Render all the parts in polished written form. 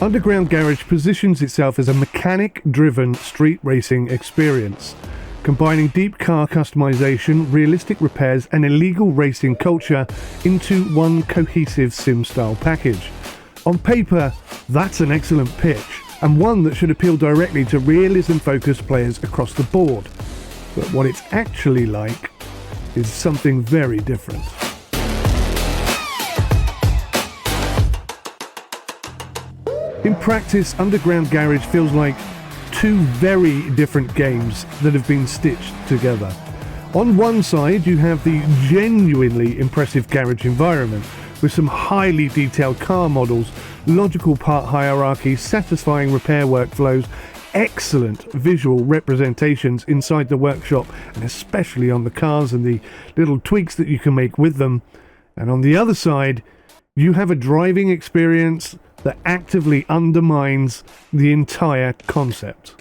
Underground Garage positions itself as a mechanic-driven street racing experience, combining deep car customization, realistic repairs, and illegal racing culture into one cohesive sim-style package. On paper, that's an excellent pitch, and one that should appeal directly to realism-focused players across the board. But what it's actually like is something very different. In practice, Underground Garage feels like two very different games that have been stitched together. On one side, you have the genuinely impressive garage environment, with some highly detailed car models, logical part hierarchies, satisfying repair workflows, excellent visual representations inside the workshop, and especially on the cars and the little tweaks that you can make with them. And on the other side, you have a driving experience that actively undermines the entire concept.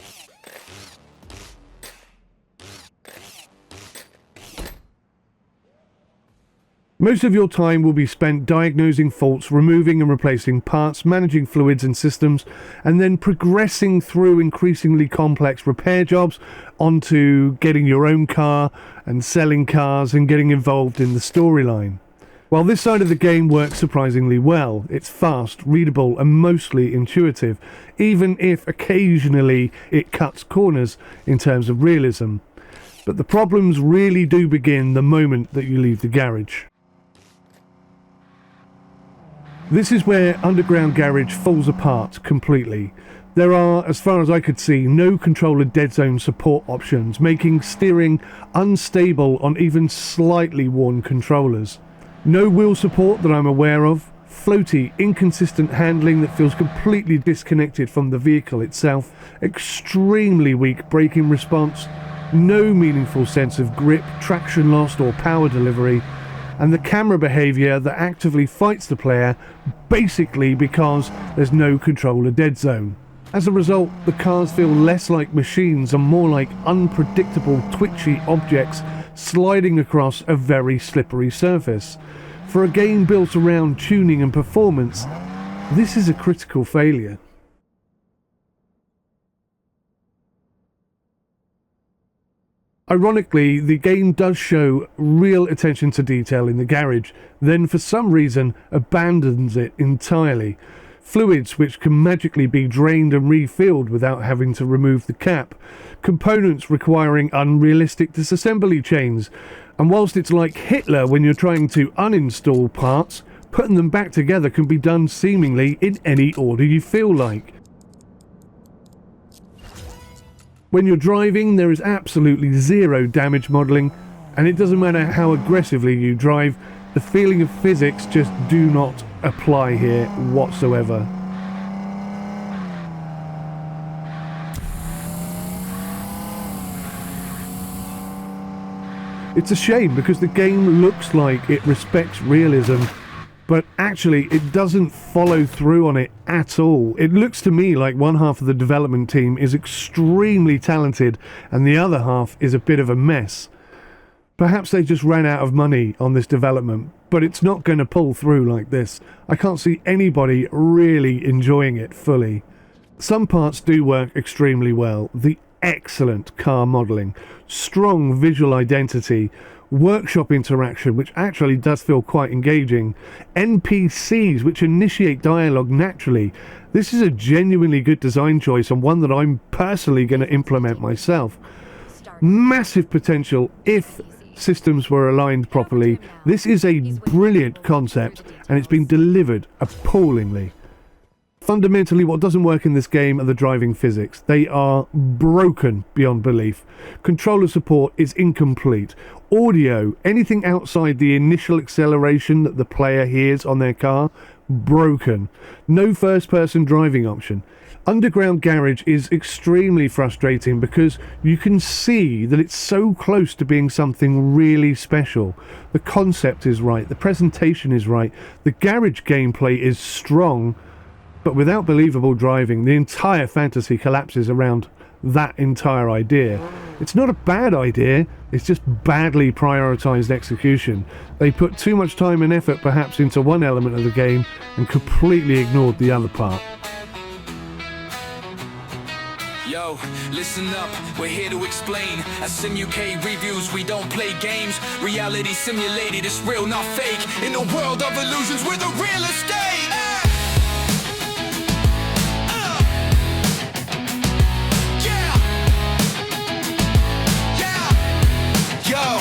Most of your time will be spent diagnosing faults, removing and replacing parts, managing fluids and systems, and then progressing through increasingly complex repair jobs onto getting your own car and selling cars and getting involved in the storyline. While this side of the game works surprisingly well, it's fast, readable, and mostly intuitive, even if occasionally it cuts corners in terms of realism. But the problems really do begin the moment that you leave the garage. This is where Underground Garage falls apart completely. There are, as far as I could see, no controller dead zone support options, making steering unstable on even slightly worn controllers. No wheel support that I'm aware of, floaty, inconsistent handling that feels completely disconnected from the vehicle itself, extremely weak braking response, no meaningful sense of grip, traction loss or power delivery, and the camera behaviour that actively fights the player basically because there's no controller dead zone. As a result, the cars feel less like machines and more like unpredictable, twitchy objects sliding across a very slippery surface. For a game built around tuning and performance, this is a critical failure. Ironically, the game does show real attention to detail in the garage, then for some reason abandons it entirely. Fluids which can magically be drained and refilled without having to remove the cap. Components requiring unrealistic disassembly chains. And whilst it's like Hitler when you're trying to uninstall parts, putting them back together can be done seemingly in any order you feel like. When you're driving, there is absolutely zero damage modelling, and it doesn't matter how aggressively you drive, the feeling of physics just do not apply here whatsoever. It's a shame because the game looks like it respects realism, but actually it doesn't follow through on it at all. It looks to me like one half of the development team is extremely talented and the other half is a bit of a mess. Perhaps they just ran out of money on this development, but it's not going to pull through like this. I can't see anybody really enjoying it fully. Some parts do work extremely well. The excellent car modelling, strong visual identity, workshop interaction, which actually does feel quite engaging, NPCs which initiate dialogue naturally. This is a genuinely good design choice and one that I'm personally going to implement myself. Massive potential if systems were aligned properly. This is a brilliant concept and it's been delivered appallingly. Fundamentally, what doesn't work in this game are the driving physics. They are broken beyond belief. Controller support is incomplete. Audio, anything outside the initial acceleration that the player hears on their car, broken. No first-person driving option. Underground Garage is extremely frustrating because you can see that it's so close to being something really special. The concept is right, the presentation is right, the garage gameplay is strong, but without believable driving, the entire fantasy collapses around that entire idea. It's not a bad idea, it's just badly prioritized execution. They put too much time and effort perhaps into one element of the game and completely ignored the other part. Yo, listen up, we're here to explain. At SimUK Reviews, we don't play games. Reality simulated, it's real, not fake. In a world of illusions, we're the real estate. Yo,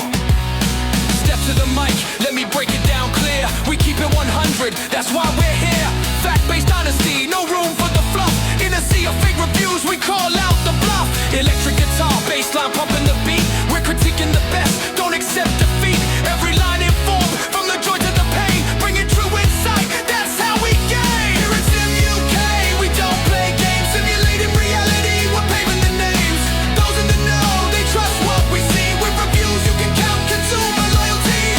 step to the mic, let me break it down clear. We keep it 100, that's why we're here. Fact-based honesty, no room for the fluff. In a sea of fake reviews, we call out the bluff. Electric guitar, bassline pumping the beat. We're critiquing the best, don't accept defeat. Every line informed, from the joy to the pain. Bringing true insight, that's how we game. Here at SimUK, we don't play games. Simulating reality, we're paving the names. Those in the know, they trust what we see. With reviews, you can count consumer loyalty.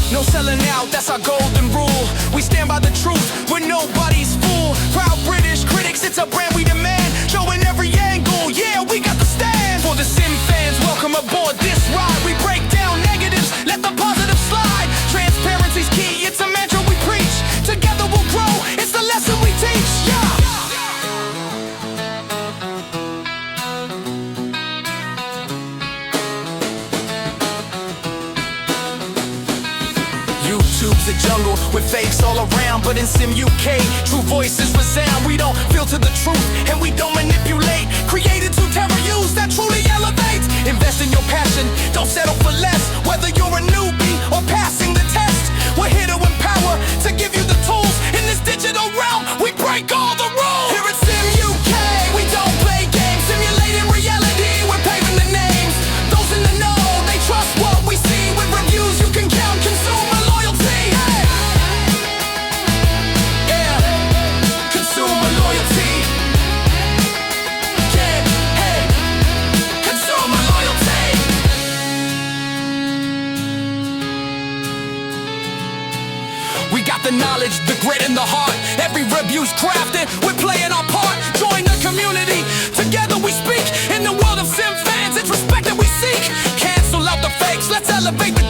No selling out, that's our golden rule. We stand by the truth, we're nobody's fool. Proud British critics, it's a brand we demand. Showing every angle, yeah, we got the stand. For the Sim fans, welcome aboard this ride. We break down negatives, let the positive slide. Transparency's key, it's a mantra we preach. Together we'll grow, it's the lesson we teach, yeah. YouTube's a jungle with fakes all around, but in SimUK, true voices resound. We don't filter the truth and we don't manipulate. Created to terror use that truly elevates. Invest in your passion, don't settle for less. Whether you're a newbie or passing the test, we're here to empower, to give you the tools. In this digital realm, we break all the rules. Here at SimUK, we don't play games. Simulating reality, we're paving the names. Those in the know, they trust what we see. With reviews, you can count consumer. We got the knowledge, the grit, and the heart. Every review's crafted, we're playing our part. Join the community, together we speak. In the world of Sim fans, it's respect that we seek. Cancel out the fakes, let's elevate the